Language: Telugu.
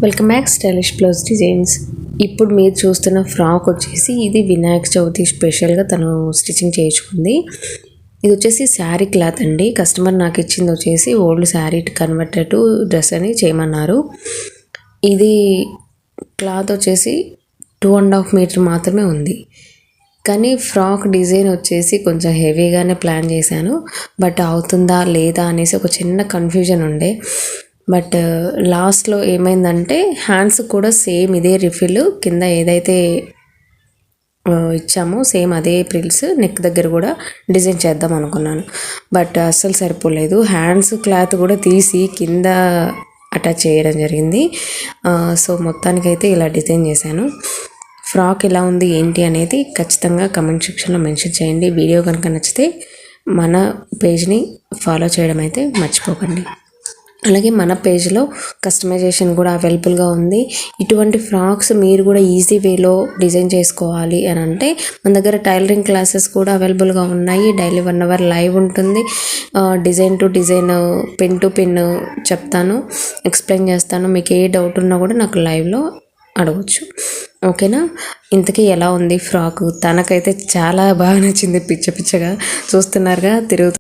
Welcome back stylish blouse designs. ఇప్పుడు మీరు చూస్తున్న ఫ్రాక్ వచ్చేసి ఇది వినాయక చవితి స్పెషల్గా తను స్టిచ్చింగ్ చేయించుకుంది. ఇది వచ్చేసి శారీ క్లాత్ అండి. కస్టమర్ నాకు ఇచ్చింది వచ్చేసి old sari converted to dress అని చేయమన్నారు. ఇది క్లాత్ వచ్చేసి 2.5 మీటర్ మాత్రమే ఉంది. కానీ ఫ్రాక్ డిజైన్ వచ్చేసి కొంచెం హెవీగానే ప్లాన్ చేశాను. బట్ అవుతుందా లేదా అనేసి ఒక చిన్న కన్ఫ్యూజన్ ఉండే. బట్ లాస్ట్లో ఏమైందంటే హ్యాండ్స్ కూడా సేమ్ ఇదే రిఫిల్ కింద ఏదైతే ఇచ్చామో సేమ్ అదే ప్రిల్స్ నెక్ దగ్గర కూడా డిజైన్ చేద్దాం అనుకున్నాను. బట్ అస్సలు సరిపోలేదు. హ్యాండ్స్ క్లాత్ కూడా తీసి కింద అటాచ్ చేయడం జరిగింది. సో మొత్తానికైతే ఇలా డిజైన్ చేశాను. ఫ్రాక్ ఎలా ఉంది ఏంటి అనేది ఖచ్చితంగా కమెంట్ సెక్షన్లో మెన్షన్ చేయండి. వీడియో కనుక నచ్చితే మన పేజ్ని ఫాలో చేయడం అయితే మర్చిపోకండి. అలాగే మన పేజ్లో కస్టమైజేషన్ కూడా అవైలబుల్గా ఉంది. ఇటువంటి ఫ్రాక్స్ మీరు కూడా ఈజీ వేలో డిజైన్ చేసుకోవాలి అని అంటే మన దగ్గర టైలరింగ్ క్లాసెస్ కూడా అవైలబుల్గా ఉన్నాయి. డైలీ 1 అవర్ లైవ్ ఉంటుంది. Design to design, pin to pin చెప్తాను, ఎక్స్ప్లెయిన్ చేస్తాను. మీకు ఏ డౌట్ ఉన్నా కూడా నాకు లైవ్లో అడగచ్చు. ఓకేనా? ఇంతకీ ఎలా ఉంది ఫ్రాక్? తనకైతే చాలా బాగా నచ్చింది. పిచ్చగా చూస్తున్నారుగా తిరుగుతూ